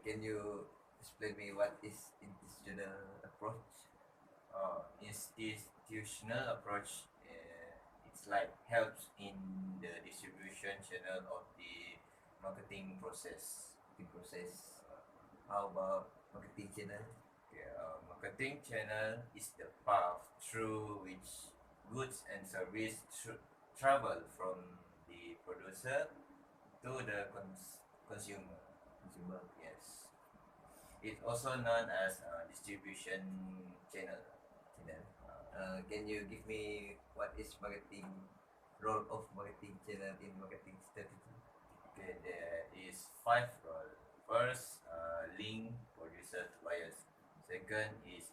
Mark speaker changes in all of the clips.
Speaker 1: Can you explain me what is institutional approach?
Speaker 2: Institutional approach, it's like helps in the distribution channel of the marketing process.
Speaker 1: The process. How about marketing channel?
Speaker 2: Okay, marketing channel is the path through which goods and service travel from the producer to the consumer.
Speaker 1: Consumer.
Speaker 2: Yes, it's also known as distribution channel.
Speaker 1: Channel. Can you give me what is marketing role of marketing channel in marketing strategy?
Speaker 2: Okay, there is five roles. First, link producer to buyers. Second is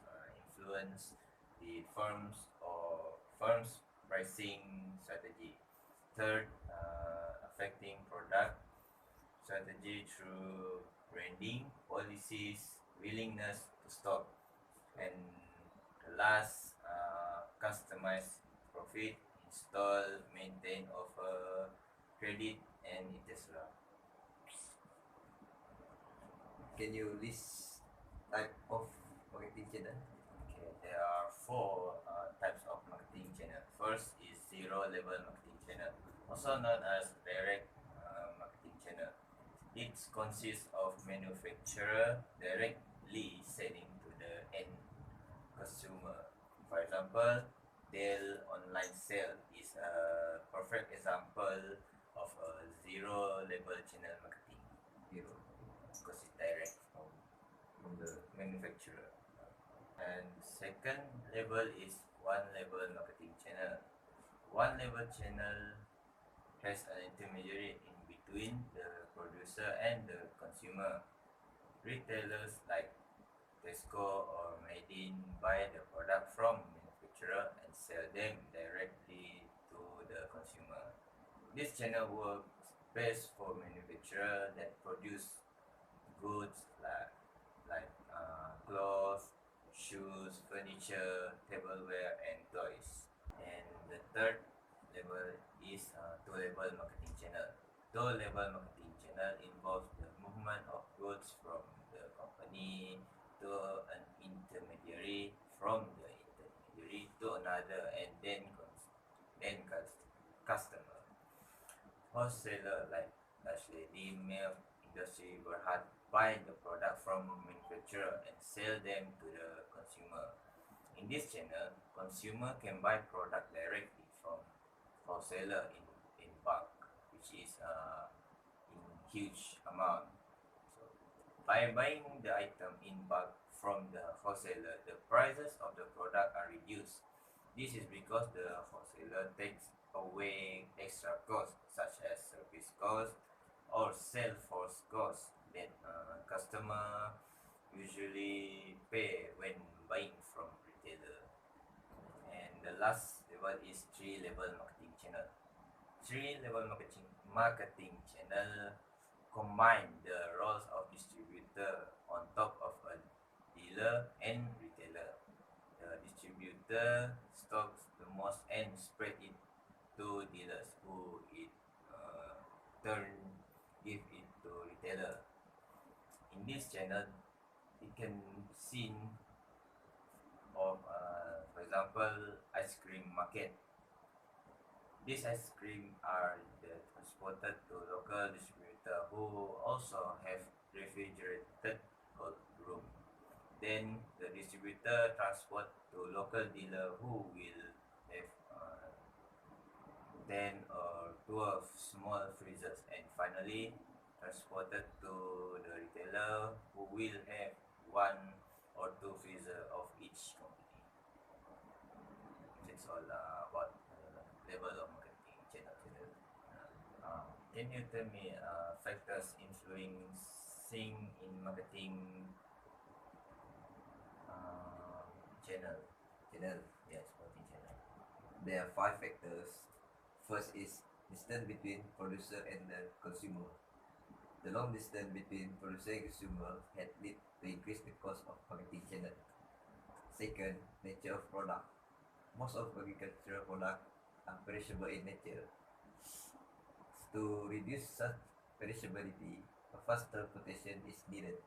Speaker 2: influence the firm's pricing strategy. Third, affecting product strategy through branding, policies, willingness to stock, and the last, customize profit, install, maintain, offer, credit, and etc.
Speaker 1: Can you list type of marketing channel?
Speaker 2: Okay, there are four types of marketing channel. First is zero level marketing channel, also known as direct marketing channel. It consists of manufacturer directly selling to the end consumer. For example, Dell online sale is a perfect example of a zero level channel marketing
Speaker 1: Zero
Speaker 2: because it's direct
Speaker 1: from the
Speaker 2: manufacturer. And second level is one level marketing channel. One level channel has an intermediary in between the producer and the consumer. Retailers like Tesco or Medin buy the product from manufacturer and sell them directly to the consumer. This channel works best for manufacturer that produce goods like clothes, shoes, furniture, tableware, and toys. And the third level is two-level marketing channel. Two-level marketing channel involves the movement of goods from the company to an intermediary, from the intermediary to another, and then customer. Wholesaler like Ashley Milk Industry Berhad buy the product from manufacturer and sell them to the consumer. In this channel, consumer can buy product directly from wholesaler in bulk, which is in huge amount. So by buying the item in bulk from the wholesaler, the prices of the product are reduced. This is because the wholesaler takes away extra costs such as service cost or sales force cost that customer usually pay when buying from retailer. And the last level is three-level marketing channel. Three-level marketing channel combine the roles of distributor on top of a dealer and retailer. The distributor stocks the most and spread it to dealers who it turn give it to retailer. In this channel, it can seen of for example ice cream market. These ice cream are transported to local distributor who also have refrigerated cold room. Then the distributor transport to local dealer who will have 10 or 12 small freezers, and finally transported to the retailer who will have one or two freezer of each company. That's all about level of marketing channel. Can you tell me factors influencing in marketing channel?
Speaker 1: channel.
Speaker 2: Yes, marketing channel.
Speaker 1: There are five factors. First is distance between producer and the consumer. The long distance between producer and consumer had led to increase the cost of marketing channel. Second, nature of product. Most of agricultural products are perishable in nature. To reduce such perishability, a faster protection is needed.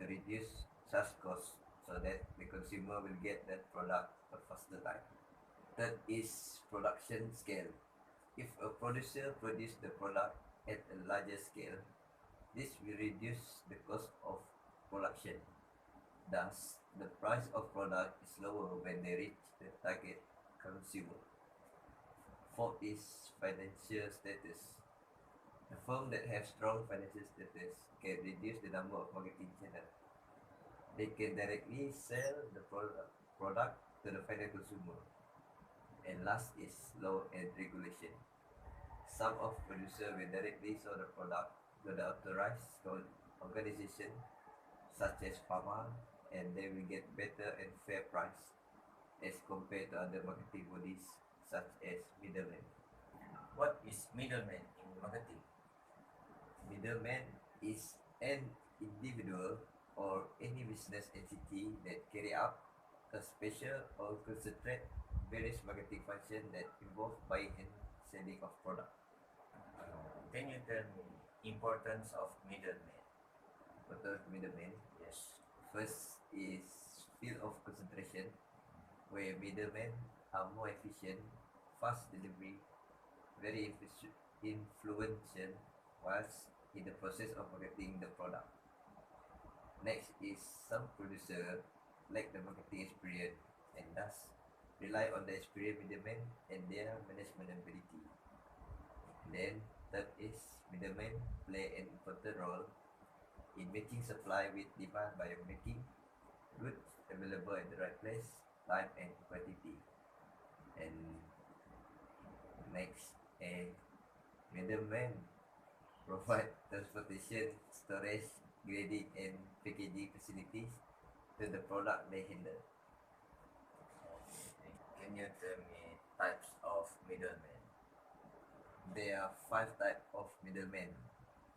Speaker 1: to reduce such costs so that the consumer will get that product a faster time. Third is production scale. If a producer produces the product at a larger scale, this will reduce the cost of production. Thus, the price of product is lower when they reach the target consumer. Fourth is financial status. A firm that has strong financial status can reduce the number of marketing channels. They can directly sell the product to the final consumer. And last is law and regulation. Some of producers will directly sell the product to the authorized organization such as pharma, and they will get better and fair price as compared to other marketing bodies such as middlemen.
Speaker 2: What is middleman in marketing?
Speaker 1: Middleman is an individual or any business entity that carry out a special or concentrate various marketing function that involve buying and selling of product.
Speaker 2: Can you tell me importance of middleman?
Speaker 1: What are middlemen?
Speaker 2: Yes.
Speaker 1: First is field of concentration, where middlemen are more efficient, fast delivery, very influential whilst in the process of marketing the product. Next is some producer lack the marketing experience and thus rely on the experienced middlemen and their management ability. Then third is middlemen play an important role in making supply with demand by making goods available at the right place, time and quantity. And next, a middleman provide transportation, storage, grading and packaging facilities to the product they handle.
Speaker 2: Can you tell me types of middlemen?
Speaker 1: There are 5 types of middlemen.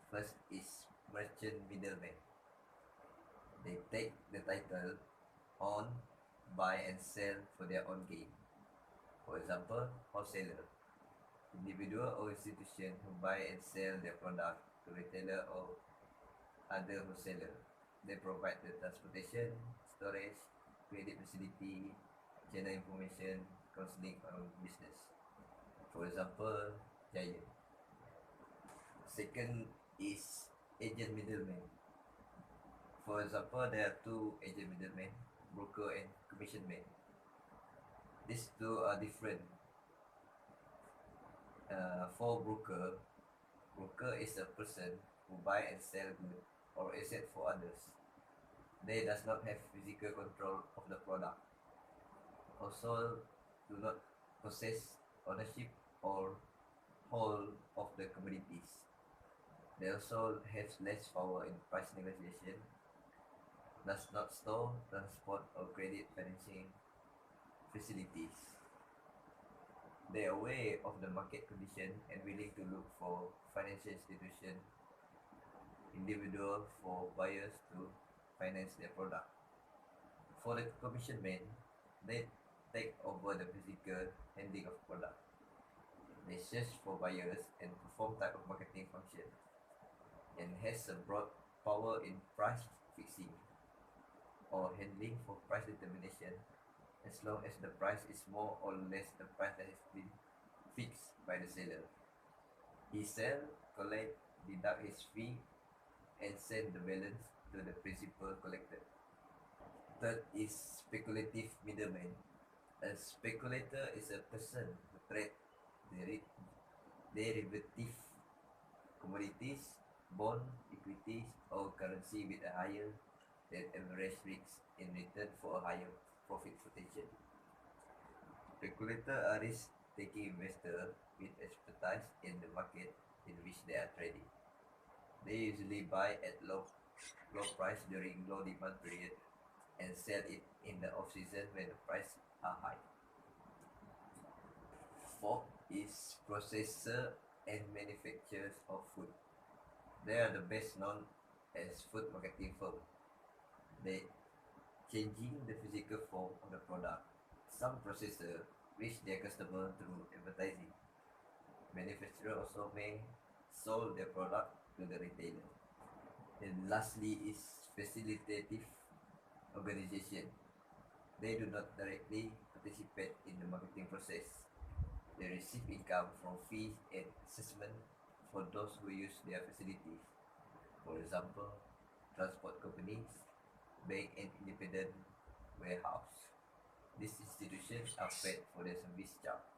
Speaker 1: First is merchant middlemen. They take the title on, buy and sell for their own gain. For example, wholesaler. Individual or institution who buy and sell their product to retailer or other wholesaler. They provide the transportation, storage, credit facility, channel information, counseling on business. For example, Giant. Second is agent middleman. For example, there are 2 agent middlemen, broker and commission man. These two are different. For broker is a person who buy and sell goods or asset for others. They does not have physical control of the product. Also, do not possess ownership or hold of the commodities. They also have less power in price negotiation, does not store, transport or credit financing facilities. They are aware of the market condition and willing to look for financial institution, individual for buyers to finance their product. For the commission men, they take over the physical handling of product. They search for buyers and perform type of marketing function and has a broad power in price fixing or handling for price determination as long as the price is more or less the price that has been fixed by the seller. He sell, collect, deduct his fee and send the balance to the principal collector. Third is speculative middleman. A speculator is a person who trade derivative commodities, bond, equities or currency with a higher than average risk in return for a higher profit potential. Speculator are risk-taking investors with expertise in the market in which they are trading. They usually buy at low price during low demand period and sell it in the off season when the price are high. Fourth is processor and manufacturers of food. They are the best known as food marketing firm. They changing the physical form of the product. Some processor reach their customer through advertising. Manufacturer also may sell their product to the retailer. And lastly is facilitative organization. They do not directly participate in the marketing process. They receive income from fees and assessment for those who use their facilities. For example, transport companies, bank and independent warehouse. These institutions are paid for their service charge.